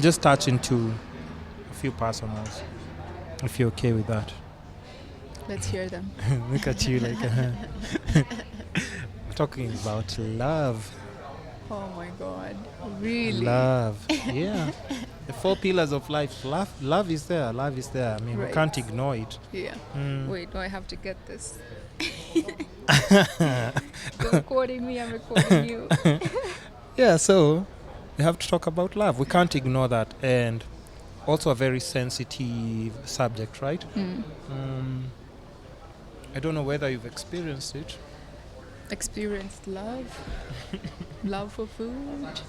Just touch into a few personals, if you're okay with that. Let's hear them. Look at you like talking about love. Oh my God. Really? Love. Yeah. The four pillars of life. Love is there. Love is there. I mean, we Right. can't ignore it. Yeah. Mm. Wait, do I have to get this? You're recording me, I'm recording you. Yeah, so we have to talk about love. We can't ignore that. And also a very sensitive subject, right? I don't know whether you've experienced it. Experienced love. Love for food.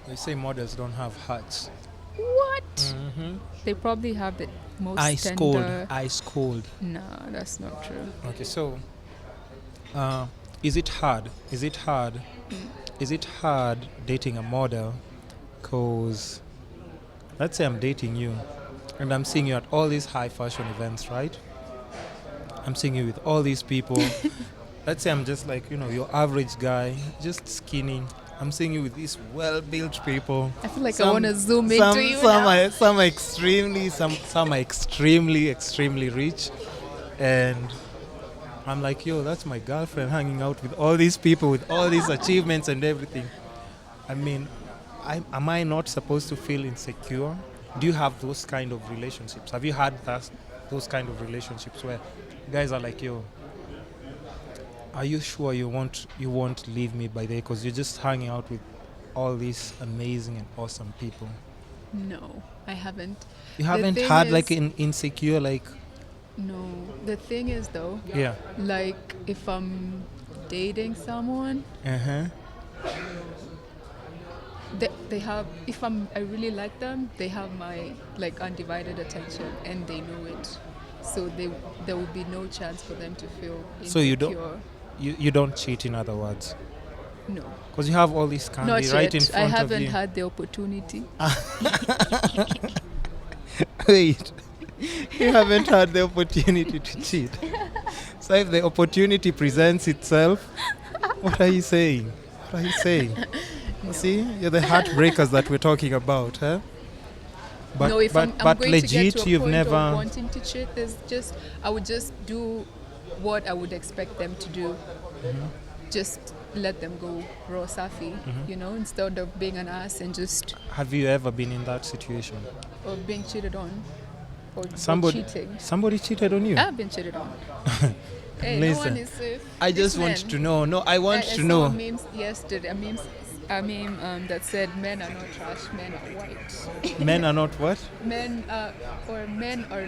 They say models don't have hearts. What? Mm-hmm. They probably have the most Ice tender. cold. Ice cold. No, that's not true. Okay, so is it hard? Is it hard? Is it hard dating a model? Because let's say I'm dating you and I'm seeing you at all these high fashion events, right? I'm seeing you with all these people. Let's say I'm just like, your average guy, just skinny. I'm seeing you with these well-built people. I feel like I Some- want to zoom some, into you some now. are extremely, some are extremely rich, and I'm like, yo, that's my girlfriend hanging out with all these people with all these achievements and everything. I mean, am I not supposed to feel insecure? Do you have those kind of relationships? Have you had those kind of relationships where guys are like, yo, are you sure you won't leave me by the way because you're just hanging out with all these amazing and awesome people? No, I haven't. You haven't thing had is- like an insecure like No. The thing is, though, yeah. like if I'm dating someone, Uh-huh. they have, if I really like them, they have my like undivided attention and they know it. So there will be no chance for them to feel insecure. So you don't cheat, in other words, No. because you have all this candy Not right yet. in I front of haven't you. had the opportunity. Wait, you haven't had the opportunity to cheat. So if the opportunity presents itself, what are you saying? What are you saying? No. See, you're the heartbreakers that we're talking about, huh? But No, if I'm but going legit, to get to a you've point never. of wanting to cheat, I would just do what I would expect them to do. Just let them go raw safi, instead of being an ass and just Have you ever been in that situation? or being cheated on or Somebody cheating. cheated on you? I've been cheated on. Hey, no Listen, one is safe. I just These want men. to know. No, I want I to saw know. a meme yesterday. A meme that said men are not trash, men are white. Men are not what? Men are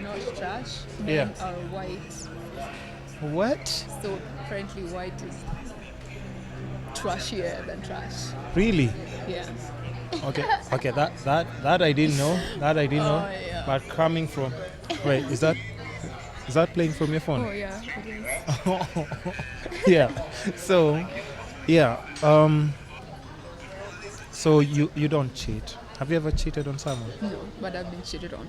not trash, men Yeah. are white. What? So apparently white is trashier than trash. Really? Yeah. Okay. That I didn't know. That I didn't know. Yeah. But coming from, wait, is that playing from your phone? Oh yeah, it is. Yeah. So, yeah. So you don't cheat. Have you ever cheated on someone? No, but I've been cheated on.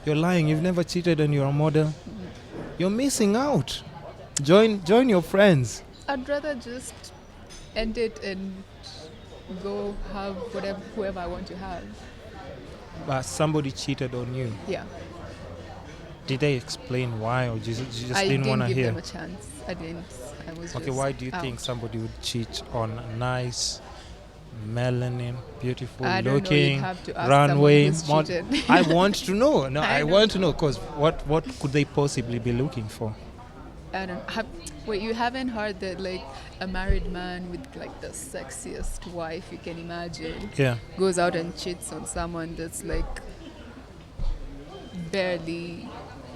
You're lying. You've never cheated and you're a model. You're missing out. Join your friends. I'd rather just end it and go have whoever I want to have. But somebody cheated on you. Yeah. Did they explain why, or you just I didn't want to give hear? them a chance. I didn't. I was Okay, just why do you out. think somebody would cheat on a nice, melanin, beautiful I don't know, looking you'd have to ask runway someone who's cheated. I want to know. No, I I don't want to know because what could they possibly be looking for? I don't have. Wait, you haven't heard that like a married man with like the sexiest wife you can imagine Yeah. goes out and cheats on someone that's like barely.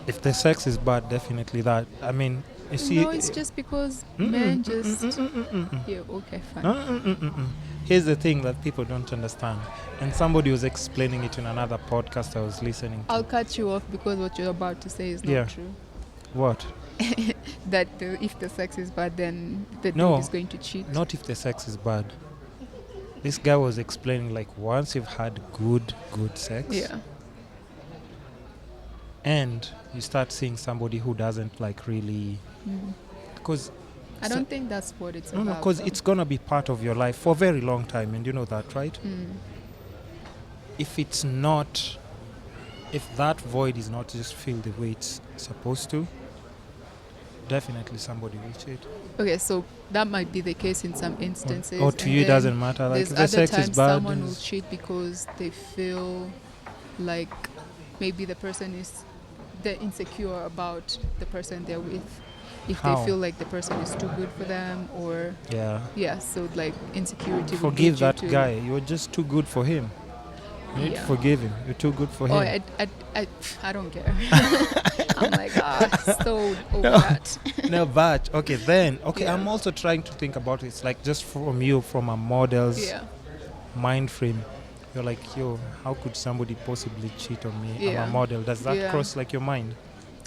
If the sex is bad, definitely that. I mean, you see. No, it's just because men just. Yeah. Okay. Fine. Here's the thing that people don't understand, and somebody was explaining it in another podcast I was listening to. I'll cut you off because what you're about to say is not Yeah. true. What? That if the sex is bad, then the No. dude is going to cheat. Not if the sex is bad. This guy was explaining like once you've had good sex, Yeah. and you start seeing somebody who doesn't like really, because I don't think that's what it's about. because though. it's gonna be part of your life for a very long time, and you know that, right? if it's not, if that void is not just filled the way it's supposed to, definitely somebody will cheat. Okay, so that might be the case in some instances. Or to and you, it then doesn't matter. Like, there's if the other sex is times bad, someone will it's- cheat because they feel like maybe the person is they're insecure about the person they're with. If How? they feel like the person is too good for them, or yeah. so like insecurity. will Forgive lead you that to- guy. You're just too good for him. You need to Yeah. forgive him. You're too good for Oh, him. I don't care. I'm like, so over No. that. No, but okay, then Yeah. I'm also trying to think about it. It's like just from you, from a model's Yeah. mind frame. You're like, yo, how could somebody possibly cheat on me? Yeah. I'm a model. Does that Yeah. cross like your mind?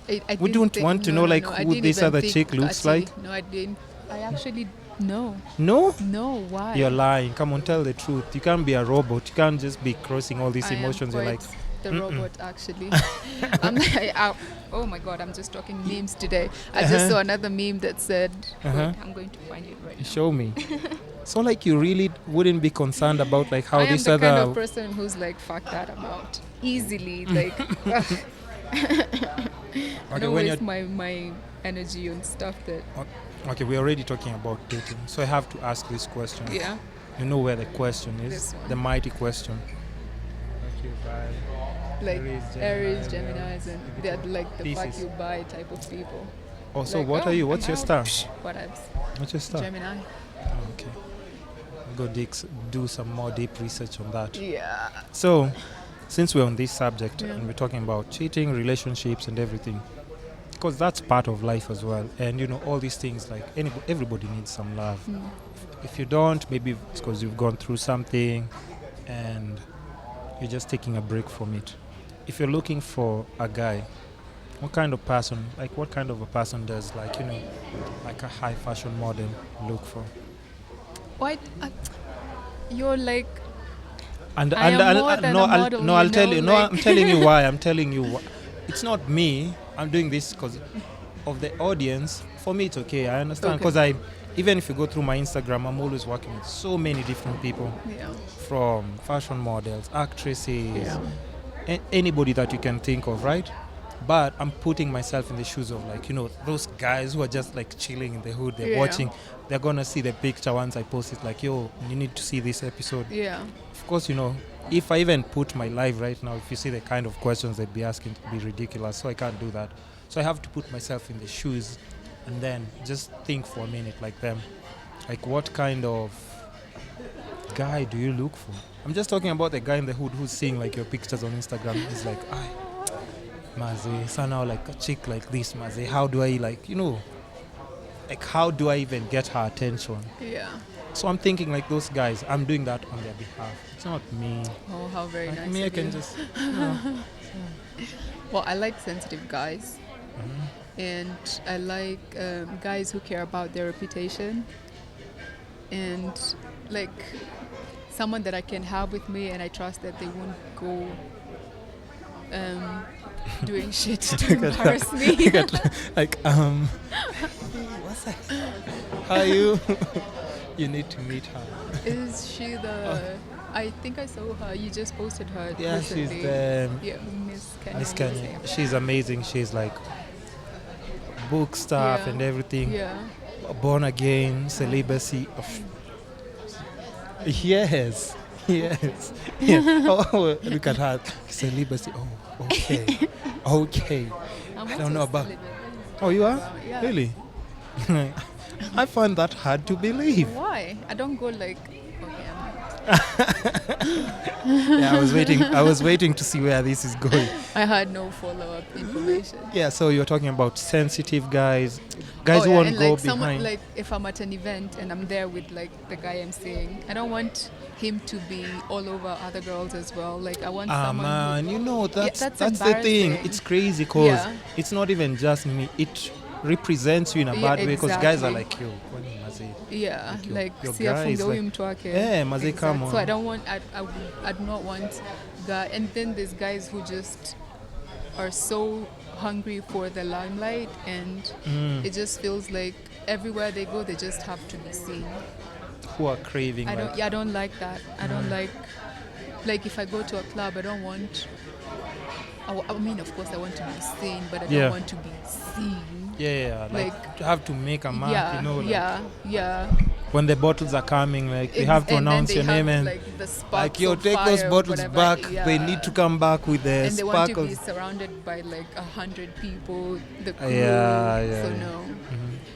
I We didn't don't think- want to no, know, no, like, no, I who didn't this even other think chick looks Kati. like. No, I didn't. I actually no. No? No, why? You're lying. Come on, tell the truth. You can't be a robot. You can't just be crossing all these I am emotions. You're like, quite the "Mm-mm." robot actually. I'm like, oh my god, I'm just talking memes today. I just Uh-huh. saw another meme that said, Uh-huh. wait, I'm going to find it right now. show me. So, like, you really wouldn't be concerned about, like, how I am this the other. kind of person who's like, fuck that amount. Easily, like, ugh. I Okay, don't when waste you're my energy on stuff that, Okay, we're already talking about dating, so I have to ask this question. yeah. You know where the question is? This one. The mighty question. Okay, bye. Like Aries, Aries, Geminis, and they're like the fuck Pieces. you buy type of people. Oh, so Like, what are you? What's I'm your out. star? What else? What's your star? Gemini. Oh, okay. Go do some more deep research on that. Yeah. So, since we're on this subject Yeah. and we're talking about cheating, relationships, and everything, because that's part of life as well. And you know, all these things, like everybody needs some love. Mm. If you don't, maybe it's because you've gone through something and you're just taking a break from it. If you're looking for a guy, what kind of person, like what kind of a person does, like, you know, like a high fashion model look for? Why? You're like, And I am more than no, a model, I'll you tell know, you. No, like- I'm telling you why. I'm telling you why. It's not me. I'm doing this because of the audience. For me, it's okay. I understand Okay. because even if you go through my Instagram, I'm always working with so many different people, yeah. from fashion models, actresses, Yeah. anybody that you can think of, right? But I'm putting myself in the shoes of, like, you know, those guys who are just like chilling in the hood. They're Yeah. watching. They're gonna see the picture once I post it. Like, yo, you need to see this episode. Yeah. Of course, you know, if I even put my live right now, if you see the kind of questions they'd be asking, it'd be ridiculous. So I can't do that. So I have to put myself in the shoes and then just think for a minute like them. Like, what kind of guy do you look for? I'm just talking about the guy in the hood who's seeing like your pictures on Instagram. He's like, ay, Maze, so now like a chick like this, Maze, how do I, like, you know, like, how do I even get her attention? Yeah. So I'm thinking like those guys, I'm doing that on their behalf. It's not me. Oh, how very Like nice. me, I of can you. just, you know. Well, I like sensitive guys, Mhm. and I like guys who care about their reputation, and like someone that I can have with me, and I trust that they won't go doing shit to embarrass me. Like, what's that? How are you? You need to meet her. Is she the? I think I saw her. You just posted her Yeah, recently. she's the Yeah, Miss Kenya. Miss Kenya. She's amazing. She's like book stuff Yeah. and everything. Yeah. Born again, celibacy. Yes. Yes. Yeah. Oh, look at her. Celibacy. Oh, okay. Okay. I don't know about. Oh, you are? Yeah. Really? I find that hard to believe. Why? I don't go like. Okay, Yeah, I was waiting to see where this is going. I had no follow-up information. Yeah, so you're talking about sensitive guys Oh, who yeah, won't and go like someone, behind. like if I'm at an event and I'm there with like the guy I'm seeing, I don't want him to be all over other girls as well. Like I want someone. Man, you know that's that's the thing. embarrassing. It's crazy because Yeah. it's not even just me. It represents you in a Yeah, bad way because guys are exactly. like, yo, kwani maze? Yeah, Like your- like your see guy is afunge like- huyu mtu wake. Yeah, maze, come So I on. don't want. I'd not want guy. And then there's guys who just are so hungry for the limelight, and Mm, it just feels like everywhere they go, they just have to be seen. who are craving I don't. like, Yeah, I don't like that. I don't like like if I go to a club, I don't want. I mean, of course, I want to be seen, but I Yeah. don't want to be seen. Yeah, like, Like, you have to make a mark, yeah, you know, like yeah. when the bottles are coming, like they Ex- have to and then announce they your have, name and like the sparks like, yo, of take those fire or bottles whatever, back. They yeah. need to come back with the And they want to be sparkles. surrounded by like 100 people, the crew. Yeah, So yeah. no,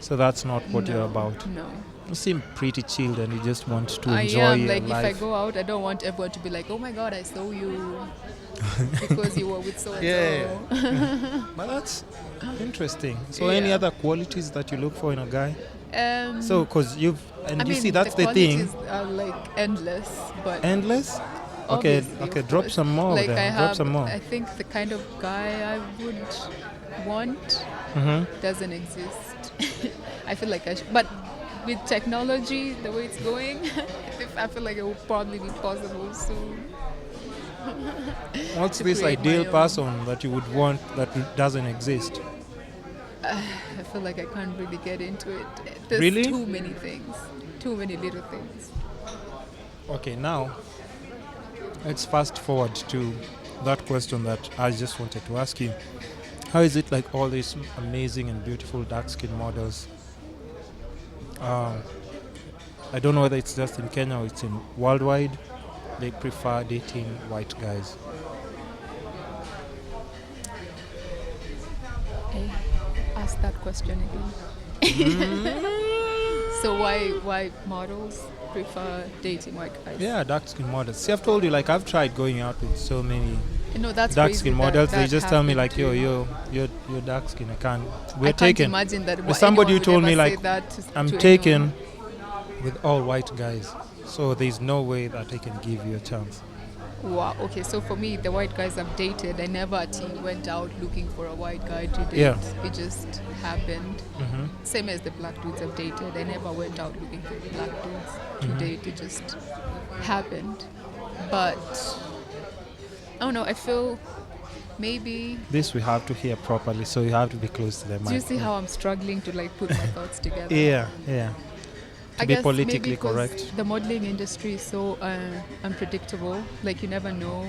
So that's not what you're no, about. No. You seem pretty chilled and you just want to I enjoy am your like life. if I go out, I don't want everyone to be like, "Oh my God, I saw you," because you were with so and Yeah. But that's interesting. So any Yeah. other qualities that you look for in a guy? so. So, because you've, and I you mean, see, that's the thing. qualities are like endless, but Endless? Okay, obviously, okay, of drop course. some more Like then. I Drop have, some more. I think the kind of guy I would want doesn't exist. I feel like I should, but with technology, the way it's going, I feel like it will probably be possible soon. What's to this create my ideal own. person that you would want that doesn't exist? I feel like I can't really get into it. There's Really? too many things, too many little things. Okay, now let's fast forward to that question that I just wanted to ask you. How is it like all these amazing and beautiful dark skin models? I don't know whether it's just in Kenya or it's in worldwide. They prefer dating white guys. Hey, ask that question again. So why models prefer dating white guys? Yeah, dark skin models. See, I've told you, like, I've tried going out with so many You know, that's dark crazy skin that models. They that just tell me happened like, to- you're dark skin. I can't. I We're can't taken. imagine that There's somebody anyone who told would me ever like, say that to I'm anyone. taken with all white guys, so there's no way that I can give you a chance. Wow. Okay, so for me, the white guys I've dated, I never actually went out looking for a white guy to date. Yeah. It just happened. Mm-hmm. Same as the black dudes I've dated. I never went out looking for black dudes to Mm-hmm. date. It just happened. But I don't know. I feel maybe. This we have to hear properly, so you have to be close to the mic. Do you see how I'm struggling to like put my thoughts together? Yeah, yeah. I To be guess politically maybe 'cause correct. the modeling industry is so unpredictable. Like you never know.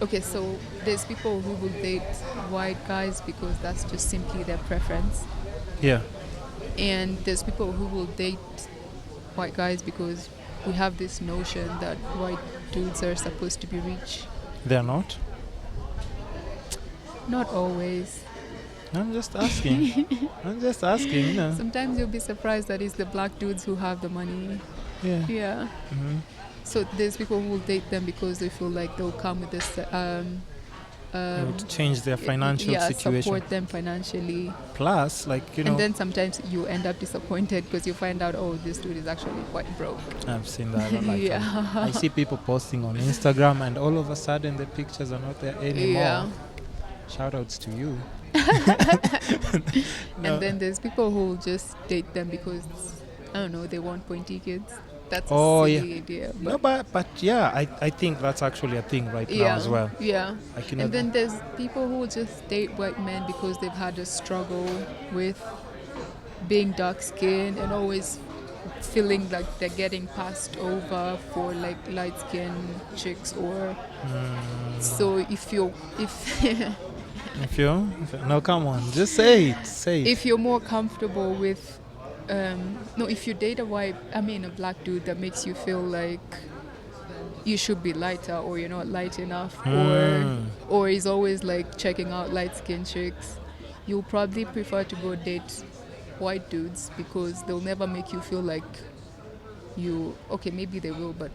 Okay, so there's people who will date white guys because that's just simply their preference, Yeah. and there's people who will date white guys because we have this notion that white dudes are supposed to be rich. They're not. Not always. I'm just asking. I'm just asking. You know. Sometimes you'll be surprised that it's the black dudes who have the money. Yeah. Yeah. Mm-hmm. So there's people who will date them because they feel like they'll come with this You would change their financial situation. support them financially. Plus, like, you know, And then sometimes you end up disappointed because you find out, oh, this dude is actually quite broke. I've seen that a lot. Yeah. I see people posting on Instagram, and all of a sudden the pictures are not there anymore. Yeah. Shout outs to you. No. And then there's people who will just date them because, I don't know, they want pointy kids. That's Oh, a yeah. silly idea. No, but yeah, I think that's actually a thing right now yeah, as well. Yeah. I can And then there's people who will just date white men because they've had a struggle with being dark skinned and always feeling like they're getting passed over for like light skinned chicks or so if no, come on, just say it. if you're more comfortable with if you date a black dude that makes you feel like you should be lighter or you're not light enough or is always like checking out light skinned chicks, you'll probably prefer to go date white dudes because they'll never make you feel like maybe they will, but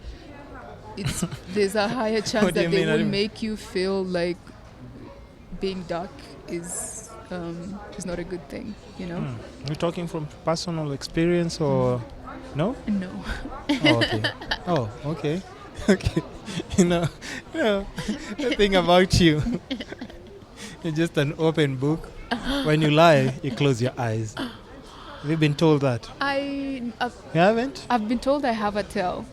there's a higher chance What do that you they mean? I will don't- make you feel like being dark is not a good thing, you know? You're talking from personal experience or no? No. Oh, okay. Oh, okay. Okay. You know, the thing about you, you're just an open book. When you lie, you close your eyes. Have you been told that? I've You haven't? been told I have a tell,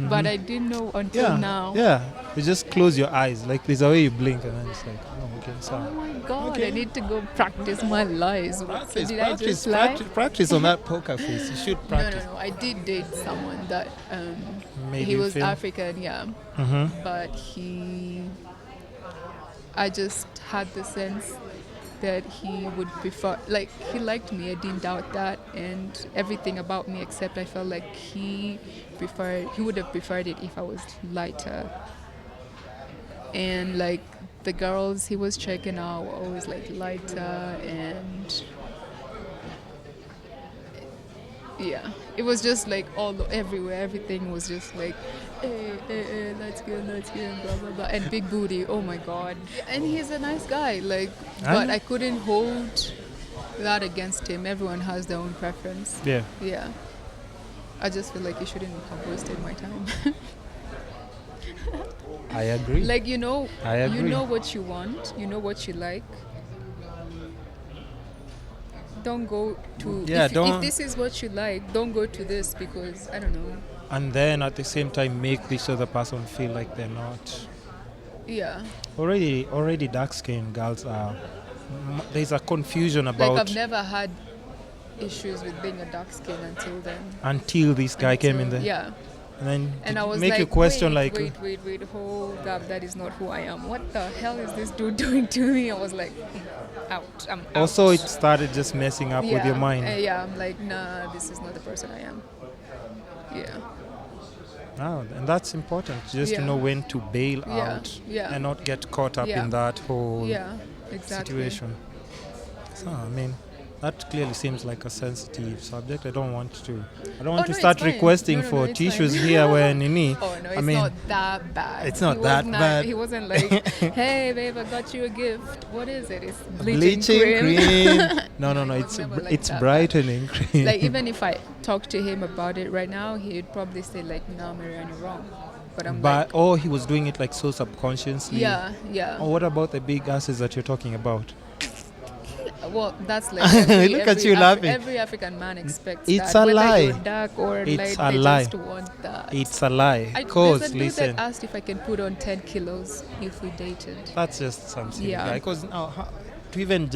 but I didn't know until now. Yeah. You just close your eyes. Like there's a way you blink and then it's like, oh, okay, Oh sorry. my god, Okay. I need to go practice my lies. So did I just lie? Practice on that poker face. You should practice. No. I did date someone that made he you was feel? African, yeah. Mm-hmm. But I just had the sense that he would prefer, like, he liked me, I didn't doubt that, and everything about me, except I felt like he would have preferred it if I was lighter. And like the girls he was checking out were always like lighter, and yeah, it was just like everywhere, everything was just like, hey, let's go, blah blah blah, and big booty, oh my god. And he's a nice guy, like, but I couldn't hold that against him. Everyone has their own preference. Yeah. I just feel like you shouldn't have wasted my time. I agree. Like, I agree. you know what you want, you know what you like. Don't go to, if this is what you like, don't go to this, because I don't know. And then at the same time make this other person feel like they're not. Yeah. Already dark-skinned girls are. There's a confusion about. Like, I've never had issues with being a dark skin until then. Until this guy came in there. Yeah. And then And I was make like, you question wait, like. wait, hold up, that is not who I am. What the hell is this dude doing to me? I was like, I'm out. Also, it started just messing up with your mind. Yeah, I'm like, nah, this is not the person I am. Yeah. Oh, and that's important, just to know when to bail out and not get caught up in that whole situation. So, I mean, that clearly seems like a sensitive subject. I don't want to start requesting for tissues here where Nini. Oh no, it's not that bad. It's not that bad. He wasn't like, hey babe, I got you a gift. What is it? It's bleaching cream. No, Like it's brightening cream. Like, even if I talk to him about it right now, he'd probably say like, no, Marianne, you're wrong. But he was doing it like so subconsciously. Yeah. Or what about the big asses that you're talking about? Well, that's like look at you laughing. Every African man expects it's that. A lie. Whether you're dark or it's light, a lie. Just want that. It's a lie. There's a dude that asked if I can put on 10 kilos if we dated. That's just something. Yeah. Because now, to even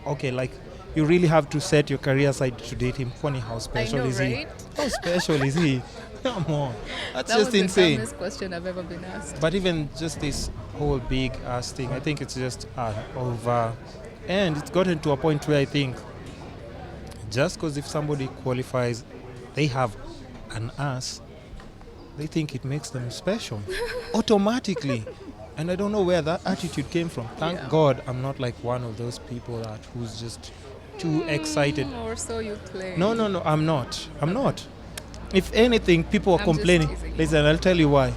okay, like, you really have to set your career aside to date him. Funny, how special is right? he? How special is he? Come on. That's that just was insane. The dumbest question I've ever been asked. But even just this whole big ass thing, I think it's just over. And it's gotten to a point where I think just because if somebody qualifies, they have an ass, they think it makes them special automatically. And I don't know where that attitude came from. Thank God I'm not like one of those people who's just too excited. Or so you claim. No, I'm not. If anything, people are complaining. Listen, I'll tell you why.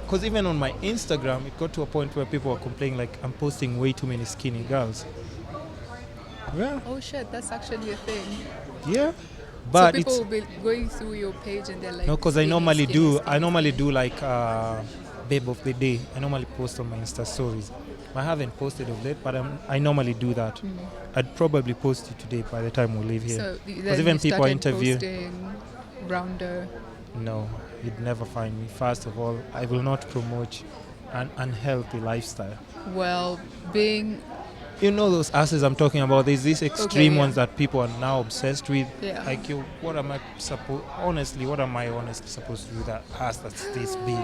Because even on my Instagram, it got to a point where people are complaining like I'm posting way too many skinny girls. Yeah. Oh shit, that's actually a thing. Yeah. But so people will be going through your page and they're like, no, because I normally do like babe of the day. I normally post on my Insta stories. I haven't posted of late, but I normally do that. I'd probably post it today by the time we leave here. So because even people I interview. Rounder. No, you'd never find me. First of all, I will not promote an unhealthy lifestyle. Well, being... You know those asses I'm talking about. There's these extreme ones that people are now obsessed with. Yeah. Like, what am I honestly supposed to do with that ass that's this big?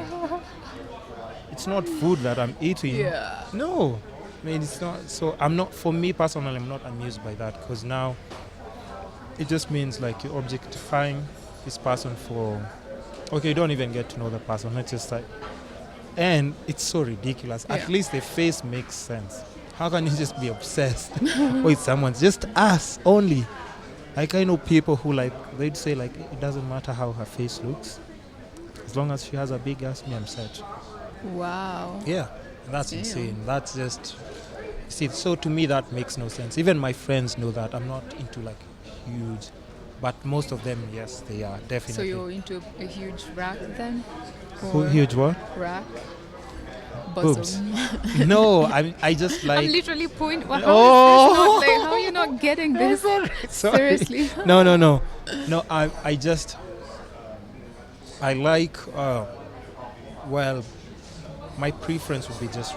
It's not food that I'm eating. Yeah. No. I mean, it's not. So for me personally, I'm not amused by that, because now it just means like you're objectifying this person for... Okay, you don't even get to know the person. It's just like... And it's so ridiculous. Yeah. At least the face makes sense. How can you just be obsessed with someone's just ass only? Like, I know people who they'd say like, it doesn't matter how her face looks, as long as she has a big ass, me, I'm set. Wow. Yeah, that's insane. That's just... See, so to me that makes no sense. Even my friends know that I'm not into like huge, but most of them, yes, they are definitely. So you're into a huge rack then? Huge what? Rack. Boobs. No, I just like... I'm literally pointing... Well, how are you not getting this? Sorry. Seriously? No, I just... I like... well, my preference would be just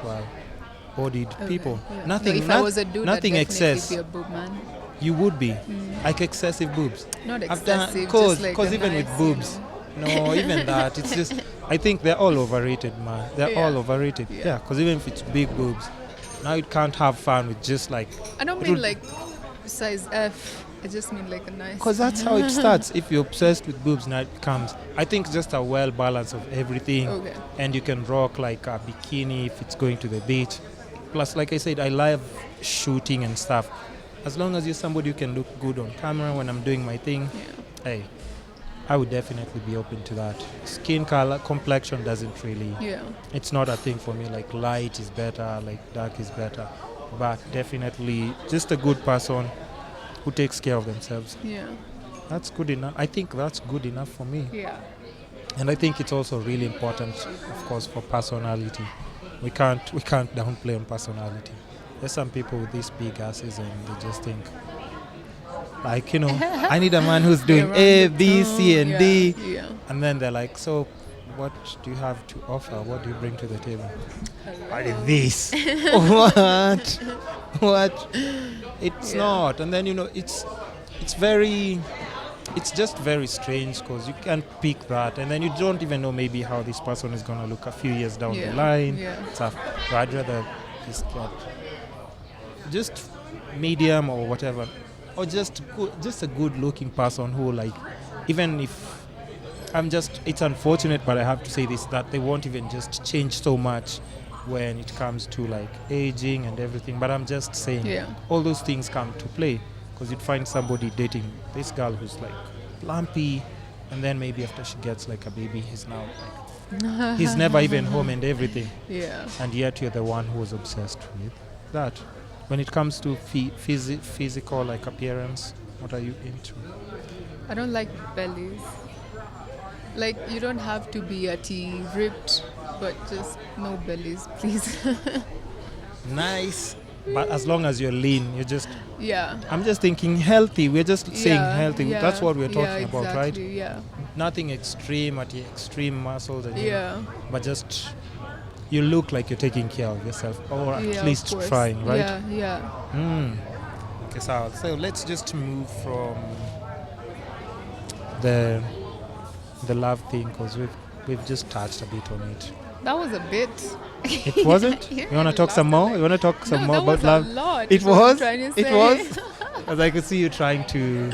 bodied people. Yeah. Nothing, if I was a dude, nothing I'd excess. Be a boob man. You would be. Like excessive boobs. Not excessive, Because even nice, with boobs, No, even that. It's just, I think they're all overrated, man. They're Yeah. all overrated. Yeah. Yeah, because even if it's big boobs, now you can't have fun with just like. I don't it mean would- like size F. I just mean like a nice. Because that's how it starts. If you're obsessed with boobs, now it becomes, I think, just a well balance of everything. Okay. And you can rock like a bikini if it's going to the beach. Plus, like I said, I love shooting and stuff. As long as you're somebody who can look good on camera when I'm doing my thing, Yeah. hey, I would definitely be open to that. Skin color, complexion doesn't really, Yeah. it's not a thing for me. Like light is better, like dark is better. But definitely just a good person who takes care of themselves. Yeah. That's good enough. I think that's good enough for me. Yeah. And I think it's also really important, of course, for personality. We can't downplay on personality. There's some people with these big asses and they just think, like, I need a man who's doing A, B, C, and D. Yeah. And then they're like, so what do you have to offer? What do you bring to the table? What is this? What? What? It's Yeah. not. And then, it's just very strange because you can't pick that. And then you don't even know maybe how this person is going to look a few years down Yeah. the line. Yeah. Stuff. So I'd rather just get just medium or whatever. Or just a good looking person who, like, even if it's unfortunate, but I have to say this, that they won't even just change so much when it comes to like aging and everything. But I'm just saying, Yeah. all those things come to play because you'd find somebody dating this girl who's like plumpy, and then maybe after she gets like a baby, he's now like, he's never even home and everything, Yeah. and yet you're the one who was obsessed with that. When it comes to physical like appearance, what are you into? I don't like bellies. Like, you don't have to be ripped, but just no bellies, please. Nice, but as long as you're lean, you're just. Yeah. I'm just thinking healthy. We're just saying Yeah, healthy. yeah, That's what we're talking yeah, about, right? exactly, Yeah. Nothing extreme at the extreme muscles, and Yeah. but just you look like you're taking care of yourself, or at Yeah, of least course. trying, right? Yeah. Yeah. Okay, so let's just move from the love thing because we've just touched a bit on it. That was a bit. It wasn't? You want to talk some more? You want to talk some No, more that about was love? A lot, It is what I'm was. trying to It say. was. As I could see you trying to